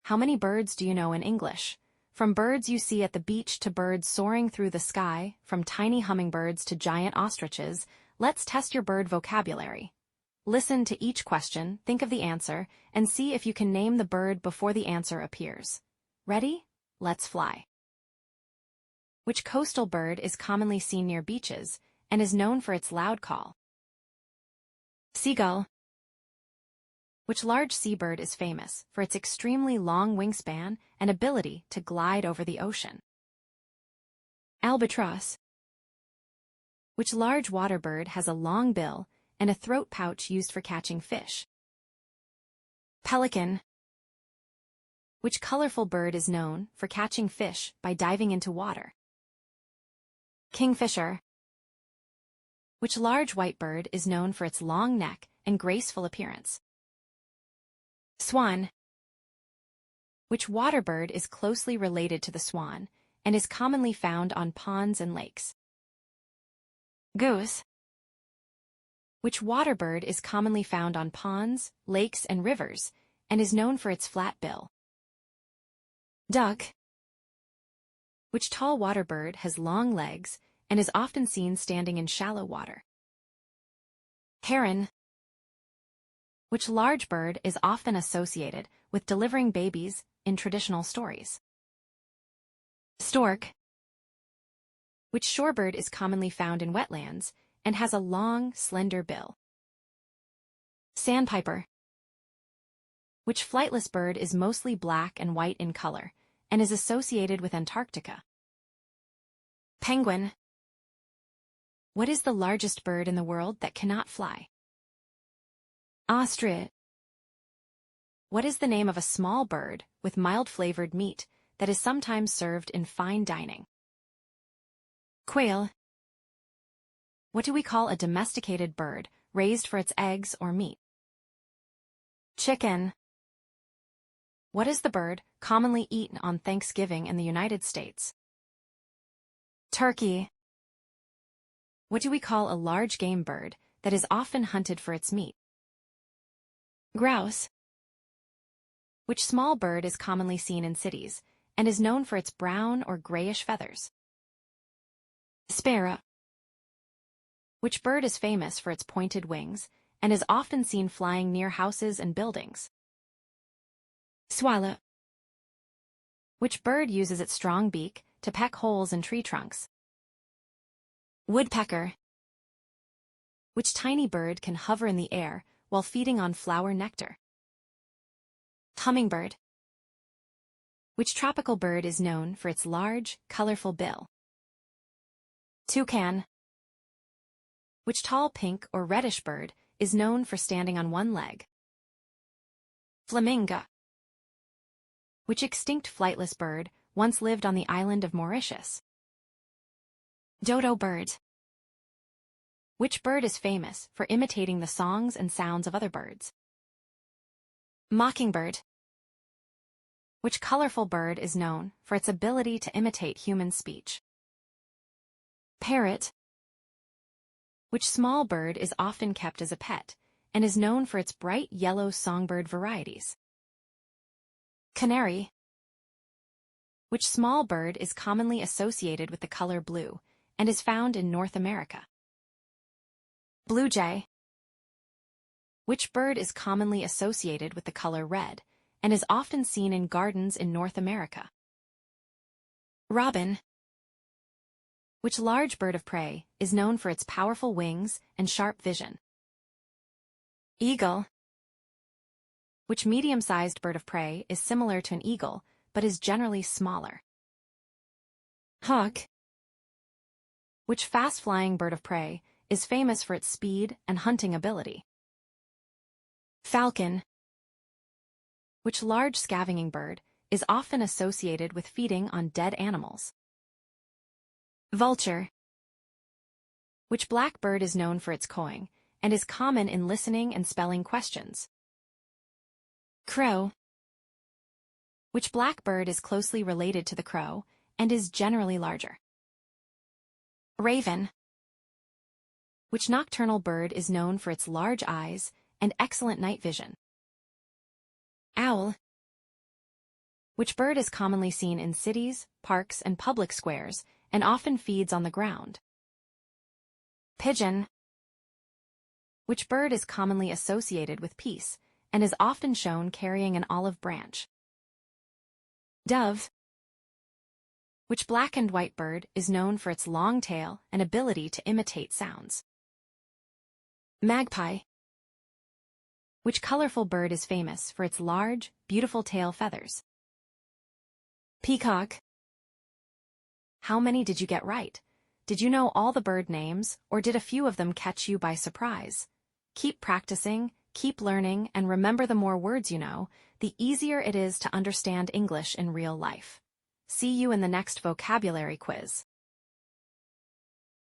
How many birds do you know in English? From birds you see at the beach to birds soaring through the sky, from tiny hummingbirds to giant ostriches, let's test your bird vocabulary. Listen to each question, think of the answer, and see if you can name the bird before the answer appears. Ready? Let's fly. Which coastal bird is commonly seen near beaches and is known for its loud call? Seagull. Which large seabird is famous for its extremely long wingspan and ability to glide over the ocean? Albatross. Which large water bird has a long bill and a throat pouch used for catching fish? Pelican. Which colorful bird is known for catching fish by diving into water? Kingfisher. Which large white bird is known for its long neck and graceful appearance? Swan. Which water bird is closely related to the swan and is commonly found on ponds and lakes? Goose. Which water bird is commonly found on ponds, lakes, and rivers and is known for its flat bill? Duck. Which tall water bird has long legs and is often seen standing in shallow water? Heron. Which large bird is often associated with delivering babies in traditional stories? Stork. Which shorebird is commonly found in wetlands and has a long, slender bill? Sandpiper. Which flightless bird is mostly black and white in color and is associated with Antarctica? Penguin. What is the largest bird in the world that cannot fly? Ostrich. What is the name of a small bird with mild-flavored meat that is sometimes served in fine dining? Quail. What do we call a domesticated bird raised for its eggs or meat? Chicken. What is the bird commonly eaten on Thanksgiving in the United States? Turkey. What do we call a large game bird that is often hunted for its meat? Grouse. Which small bird is commonly seen in cities and is known for its brown or grayish feathers? Sparrow. Which bird is famous for its pointed wings and is often seen flying near houses and buildings? Swallow. Which bird uses its strong beak to peck holes in tree trunks? Woodpecker. Which tiny bird can hover in the air while feeding on flower nectar? Hummingbird. Which tropical bird is known for its large, colorful bill? Toucan. Which tall pink or reddish bird is known for standing on one leg? Flamingo. Which extinct flightless bird once lived on the island of Mauritius? Dodo bird. Which bird is famous for imitating the songs and sounds of other birds? Mockingbird. Which colorful bird is known for its ability to imitate human speech? Parrot. Which small bird is often kept as a pet and is known for its bright yellow songbird varieties? Canary. Which small bird is commonly associated with the color blue and is found in North America? Blue jay. Which bird is commonly associated with the color red and is often seen in gardens in North America? Robin. Which large bird of prey is known for its powerful wings and sharp vision? Eagle. Which medium-sized bird of prey is similar to an eagle but is generally smaller? Hawk. Which fast-flying bird of prey is famous for its speed and hunting ability? Falcon. Which large scavenging bird is often associated with feeding on dead animals? Vulture. Which black bird is known for its cawing and is common in listening and spelling questions? Crow. Which black bird is closely related to the crow and is generally larger? Raven. Which nocturnal bird is known for its large eyes and excellent night vision? Owl. Which bird is commonly seen in cities, parks, and public squares, and often feeds on the ground? Pigeon. Which bird is commonly associated with peace, and is often shown carrying an olive branch? Dove. Which black and white bird is known for its long tail and ability to imitate sounds? Magpie. Which colorful bird is famous for its large, beautiful tail feathers? Peacock. How many did you get right? Did you know all the bird names, or did a few of them catch you by surprise? Keep practicing, keep learning, and remember, the more words you know, the easier it is to understand English in real life. See you in the next vocabulary quiz.